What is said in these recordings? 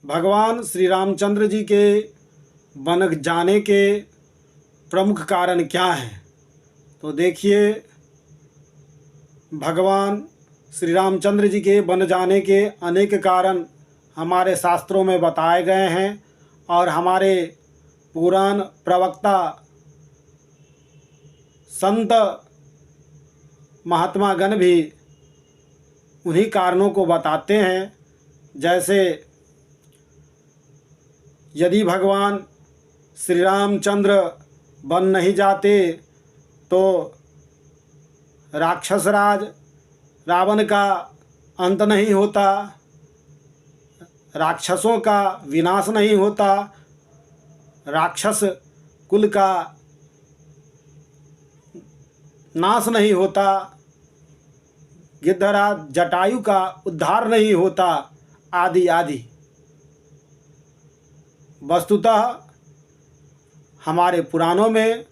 भगवान श्री रामचंद्र जी के वन जाने के प्रमुख कारण क्या हैं? तो देखिए, भगवान श्री रामचंद्र जी के वन जाने के अनेक कारण हमारे शास्त्रों में बताए गए हैं और हमारे पुराण प्रवक्ता संत महात्मा गण भी उन्हीं कारणों को बताते हैं। जैसे यदि भगवान श्री रामचंद्र वन नहीं जाते तो राक्षस राज रावण का अंत नहीं होता, राक्षसों का विनाश नहीं होता, राक्षस कुल का नाश नहीं होता, गिद्धराज जटायु का उद्धार नहीं होता, आदि आदि। वस्तुतः हमारे पुराणों में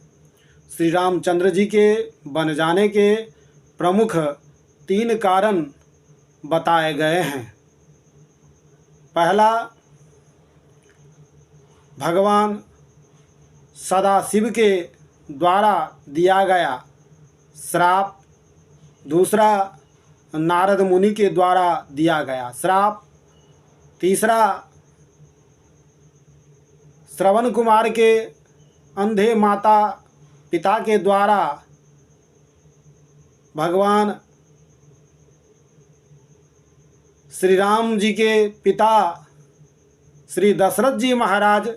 श्री रामचंद्र जी के वन जाने के प्रमुख 3 कारण बताए गए हैं। पहला, भगवान सदाशिव के द्वारा दिया गया श्राप। दूसरा, नारद मुनि के द्वारा दिया गया श्राप। तीसरा, श्रवण कुमार के अंधे माता पिता के द्वारा भगवान श्री राम जी के पिता श्री दशरथ जी महाराज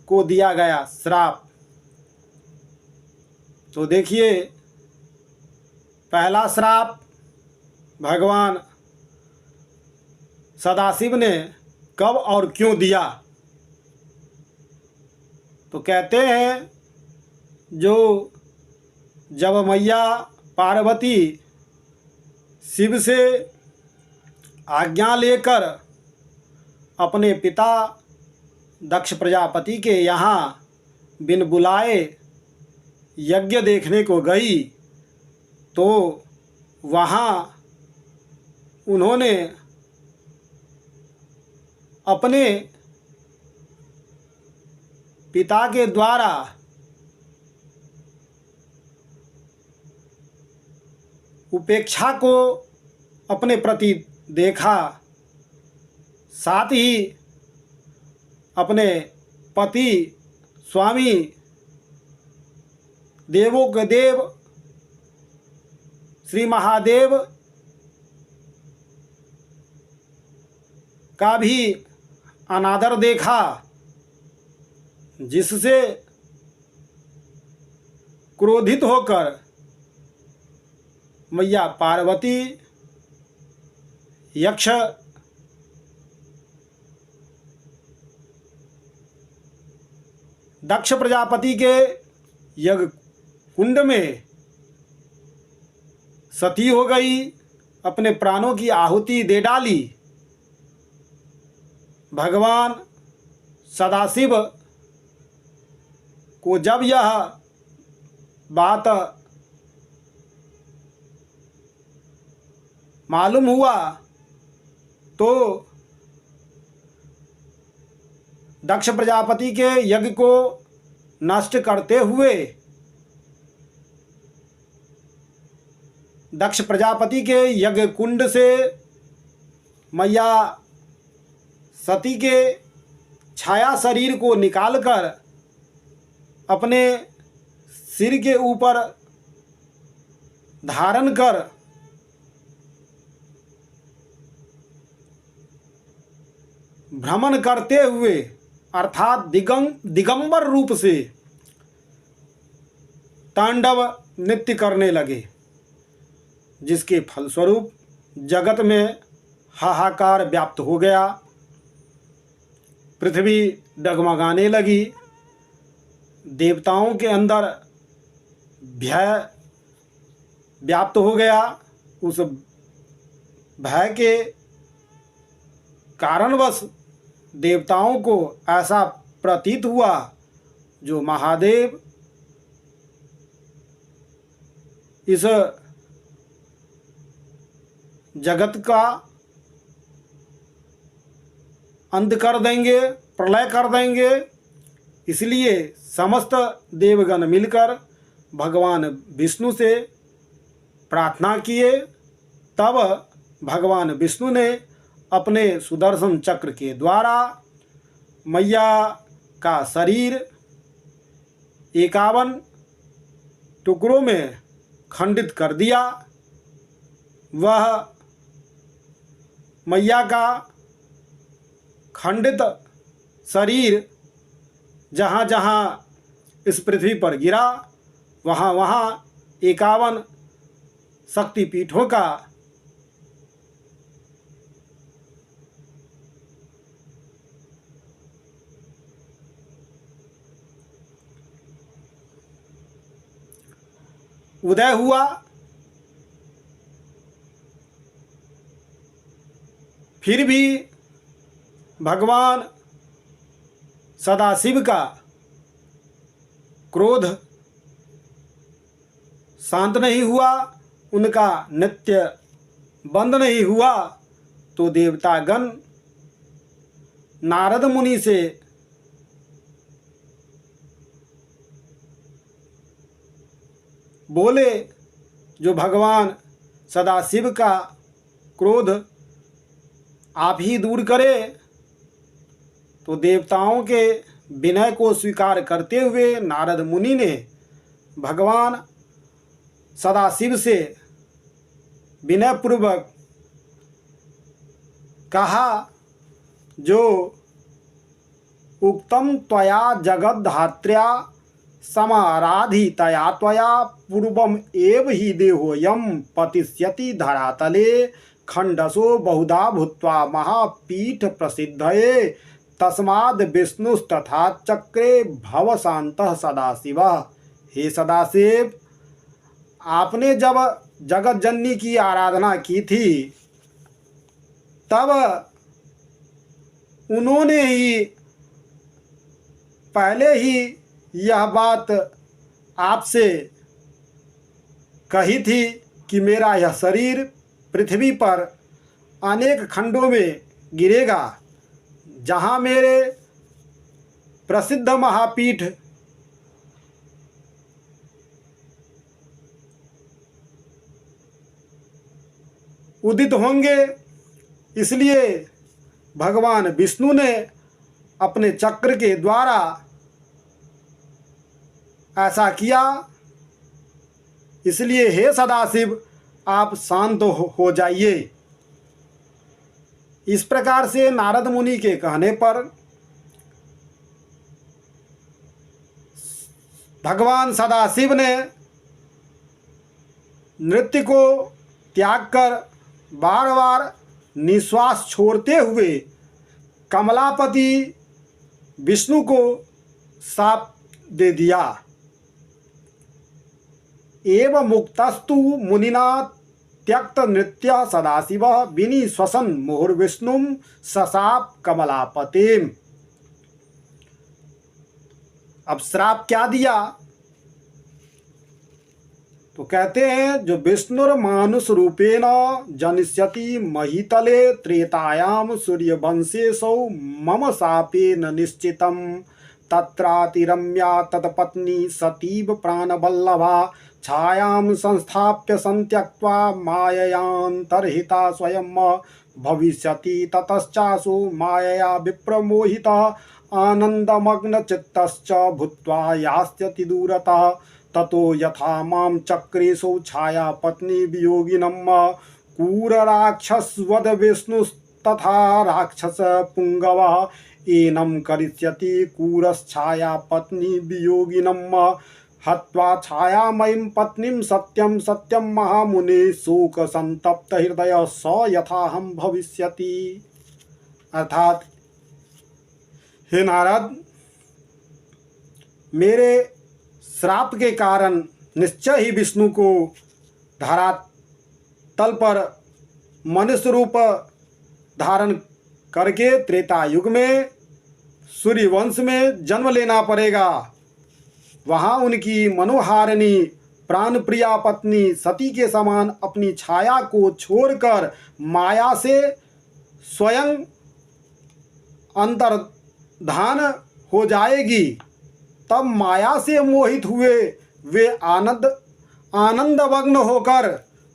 को दिया गया श्राप। तो देखिए, पहला श्राप भगवान सदाशिव ने कब और क्यों दिया? तो कहते हैं, जब मैया पार्वती शिव से आज्ञा लेकर अपने पिता दक्ष प्रजापति के यहाँ बिन बुलाए यज्ञ देखने को गई, तो वहाँ उन्होंने अपने पिता के द्वारा उपेक्षा को अपने प्रति देखा, साथ ही अपने पति स्वामी देवों के देव श्री महादेव का भी अनादर देखा, जिससे क्रोधित होकर मैया पार्वती यक्ष दक्ष प्रजापति के यज्ञ कुंड में सती हो गई, अपने प्राणों की आहुति दे डाली। भगवान सदाशिव को जब यह बात मालूम हुआ तो दक्ष प्रजापति के यज्ञ को नष्ट करते हुए दक्ष प्रजापति के यज्ञ कुंड से मैया सती के छाया शरीर को निकालकर अपने सिर के ऊपर धारण कर भ्रमण करते हुए अर्थात दिगंबर रूप से तांडव नृत्य करने लगे, जिसके फलस्वरूप जगत में हाहाकार व्याप्त हो गया। पृथ्वी डगमगाने लगी, देवताओं के अंदर भय व्याप्त हो गया। उस भय के कारणवश देवताओं को ऐसा प्रतीत हुआ जो महादेव इस जगत का अंत कर देंगे, प्रलय कर देंगे। इसलिए समस्त देवगण मिलकर भगवान विष्णु से प्रार्थना किए। तब भगवान विष्णु ने अपने सुदर्शन चक्र के द्वारा मैया का शरीर 51 टुकड़ों में खंडित कर दिया। वह मैया का खंडित शरीर जहाँ जहाँ इस पृथ्वी पर गिरा, वहाँ वहाँ 51 शक्तिपीठों का उदय हुआ। फिर भी भगवान सदाशिव का क्रोध शांत नहीं हुआ, उनका नित्य बंद नहीं हुआ। तो देवतागण नारद मुनि से बोले, जो भगवान सदाशिव का क्रोध आप ही दूर करे। तो देवताओं के विनय को स्वीकार करते हुए नारद मुनि ने भगवान सदाशिव से विनयपूर्वक कहा, जो उक्तम त्वया जगद्धात्र्या समाराधितया त्वया पूर्वम एव हि देहोऽयं पतिष्यति धरातले खंडसो बहुधा भूत्वा महापीठ प्रसिद्धये तस्माद् विष्णुस्तथा चक्रे भवशान्तः सदाशिवः। हे सदाशिव, आपने जब जगत जननी की आराधना की थी, तब उन्होंने ही पहले ही यह बात आपसे कही थी कि मेरा यह शरीर पृथ्वी पर अनेक खंडों में गिरेगा। जहाँ मेरे प्रसिद्ध महापीठ उदित होंगे। इसलिए भगवान विष्णु ने अपने चक्र के द्वारा ऐसा किया। इसलिए हे सदाशिव, आप शांत हो जाइए। इस प्रकार से नारद मुनि के कहने पर भगवान सदाशिव ने नृत्य को त्याग कर बार बार निश्वास छोड़ते हुए कमलापति विष्णु को शाप दे दिया। एव मुक्तस्तु मुनिना त्यक्त नृत्य सदाशिव विनिश्वसन मुहुर्विष्णुं सशाप कमलापतिम। अब श्राप क्या दिया? तो कहते हैं, जो विष्णुर्मानुष रूपेण जनिष्यति महीतले त्रेतायाम सूर्यवंशेषौ मम शापेन निश्चितम् तत्रातिरम्या तत्पत्नी सतीव प्राणवल्लभा छायां संस्थाप्य संत्यक्त्वा माययान्तर्हिता स्वयं भविष्यति ततश्चासु मायया विप्रमोहितः आनन्दमग्नचित्तश्च भूत्वा यास्यति दूरतः ततो यथा मां चक्रेषु छाया पत्नी वियोगिनं कूरराक्षसवद विष्णुस्तथा राक्षस पुंगवः एनं करिष्यति कूरश्छाया पत्नी वियोगिनं हत्वा छायामयीं पत्नीं सत्यं सत्यं महामुने शोक संतप्त हृदय स यथाहं भविष्यति। अर्थात, हे नारद, मेरे श्राप के कारण निश्चय ही विष्णु को धरातल पर मनुष्य रूप धारण करके त्रेता युग में सूर्यवंश में जन्म लेना पड़ेगा। वहाँ उनकी मनोहारिणी प्राणप्रिया पत्नी सती के समान अपनी छाया को छोड़कर माया से स्वयं अंतर्धान हो जाएगी, तब माया से मोहित हुए वे आनंदमग्न होकर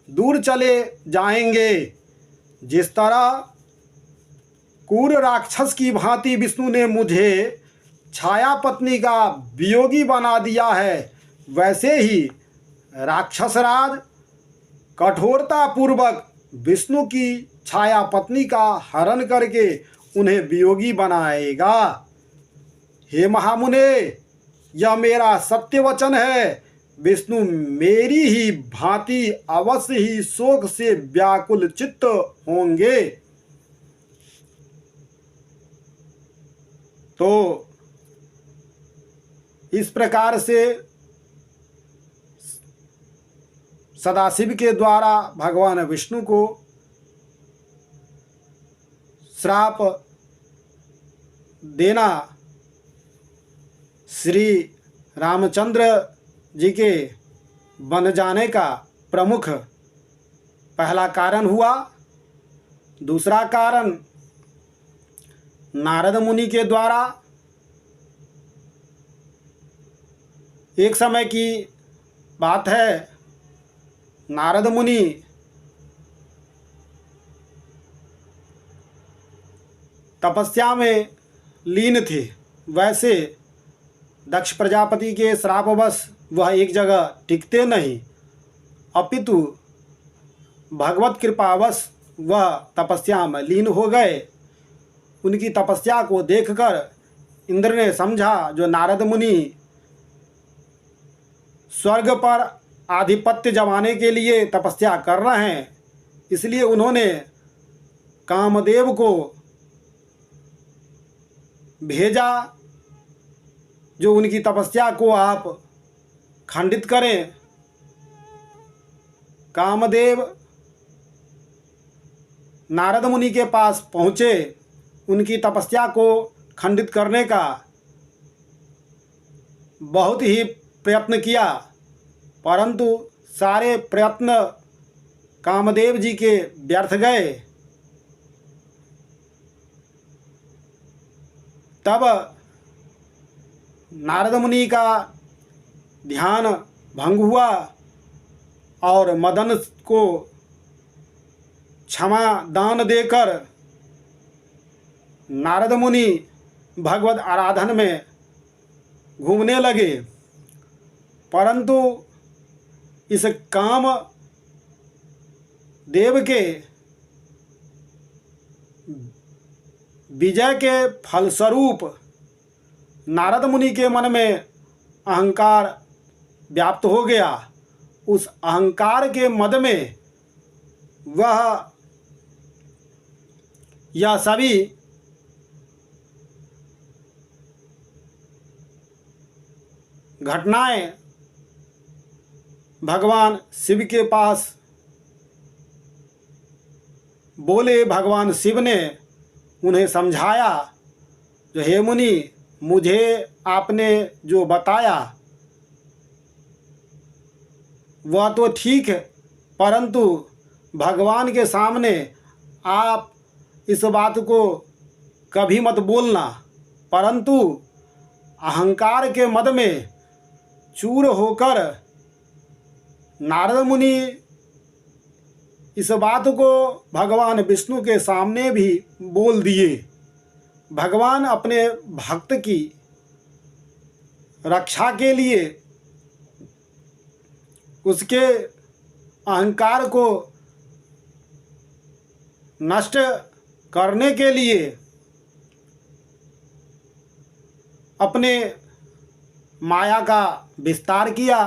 दूर चले जाएंगे। जिस तरह क्रूर राक्षस की भांति विष्णु ने मुझे छाया पत्नी का वियोगी बना दिया है, वैसे ही राक्षसराज कठोरता पूर्वक विष्णु की छाया पत्नी का हरण करके उन्हें वियोगी बनाएगा। हे महामुने, यह मेरा सत्य वचन है। विष्णु मेरी ही भांति अवश्य ही शोक से व्याकुल चित्त होंगे। तो इस प्रकार से सदाशिव के द्वारा भगवान विष्णु को श्राप देना श्री रामचंद्र जी के बन जाने का प्रमुख पहला कारण हुआ। दूसरा कारण नारद मुनि के द्वारा एक समय की बात है, नारद मुनि तपस्या में लीन थे। वैसे दक्ष प्रजापति के श्रापवश वह एक जगह टिकते नहीं, अपितु भगवत कृपावश वह तपस्या में लीन हो गए। उनकी तपस्या को देखकर इंद्र ने समझा जो नारद मुनि स्वर्ग पर आधिपत्य जमाने के लिए तपस्या कर रहे हैं, इसलिए उन्होंने कामदेव को भेजा जो उनकी तपस्या को आप खंडित करें। कामदेव नारद मुनि के पास पहुँचे, उनकी तपस्या को खंडित करने का बहुत ही प्रयत्न किया, परंतु सारे प्रयत्न कामदेव जी के व्यर्थ गए। तब नारद मुनि का ध्यान भंग हुआ और मदन को क्षमा दान देकर नारद मुनि भगवत आराधन में घूमने लगे। परंतु इस काम देव के विजय के फलस्वरूप नारद मुनि के मन में अहंकार व्याप्त हो गया। उस अहंकार के मद में वह यह सभी घटनाएं भगवान शिव के पास बोले। भगवान शिव ने उन्हें समझाया जो हे मुनि, मुझे आपने जो बताया वह तो ठीक है, परंतु भगवान के सामने आप इस बात को कभी मत बोलना। परंतु अहंकार के मद में चूर होकर नारद मुनि इस बात को भगवान विष्णु के सामने भी बोल दिए। भगवान अपने भक्त की रक्षा के लिए, उसके अहंकार को नष्ट करने के लिए अपने माया का विस्तार किया।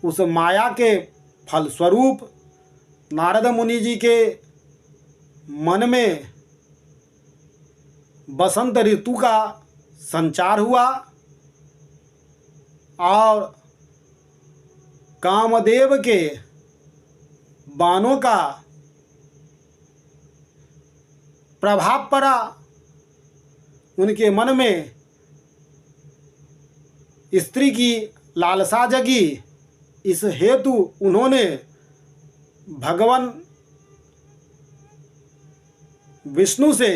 उस माया के फलस्वरूप नारद मुनि जी के मन में बसंत ऋतु का संचार हुआ और कामदेव के बाणों का प्रभाव पड़ा। उनके मन में स्त्री की लालसा जगी। इस हेतु उन्होंने भगवान विष्णु से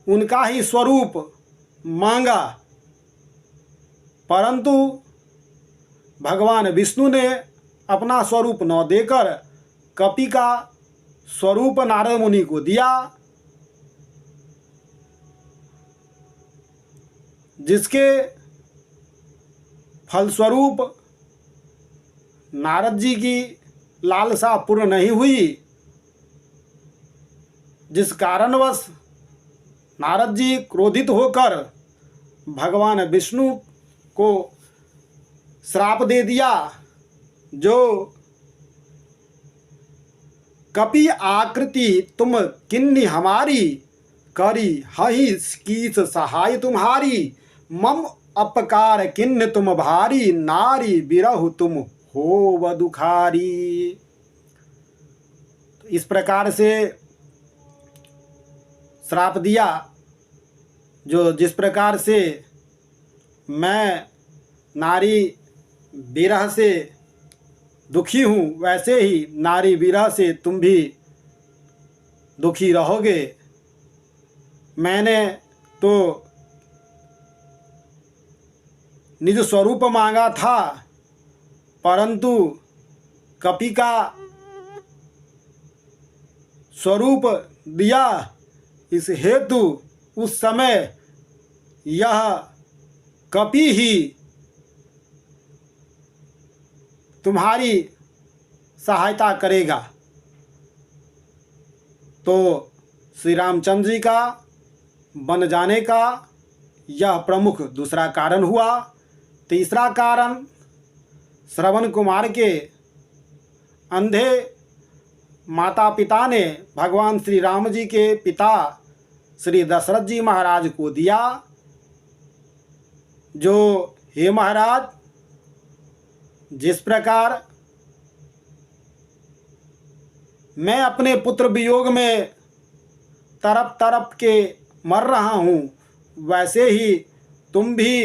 उनका ही स्वरूप मांगा, परंतु भगवान विष्णु ने अपना स्वरूप न देकर कपि का स्वरूप नारद मुनि को दिया, जिसके फलस्वरूप नारद जी की लालसा पूर्ण नहीं हुई, जिस कारणवश नारद जी क्रोधित होकर भगवान विष्णु को श्राप दे दिया, जो कपि आकृति तुम किन्नी हमारी, करी हहि कीस सहाय तुम्हारी, मम अपकार किन्न तुम भारी, नारी बिरहु तुम हो दुखारी। तो इस प्रकार से श्राप दिया, जो जिस प्रकार से मैं नारी विरह से दुखी हूँ, वैसे ही नारी विरह से तुम भी दुखी रहोगे। मैंने तो निज स्वरूप मांगा था, परंतु कपि का स्वरूप दिया, इस हेतु उस समय यह कपि ही तुम्हारी सहायता करेगा। तो श्री रामचंद्र जी का बन जाने का यह प्रमुख दूसरा कारण हुआ। तीसरा कारण, श्रवण कुमार के अंधे माता पिता ने भगवान श्री राम जी के पिता श्री दशरथ जी महाराज को दिया, जो हे महाराज, जिस प्रकार मैं अपने पुत्र वियोग में तरफ तरफ के मर रहा हूँ, वैसे ही तुम भी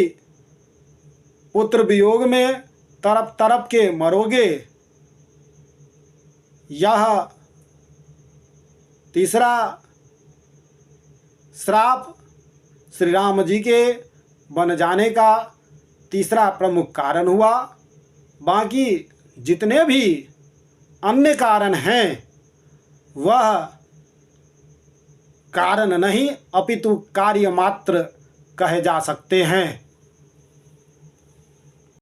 पुत्र वियोग में तरफ तरफ के मरोगे। यह तीसरा श्राप श्री राम जी के बन जाने का तीसरा प्रमुख कारण हुआ। बाकी जितने भी अन्य कारण हैं, वह कारण नहीं अपितु कार्य मात्र कहे जा सकते हैं।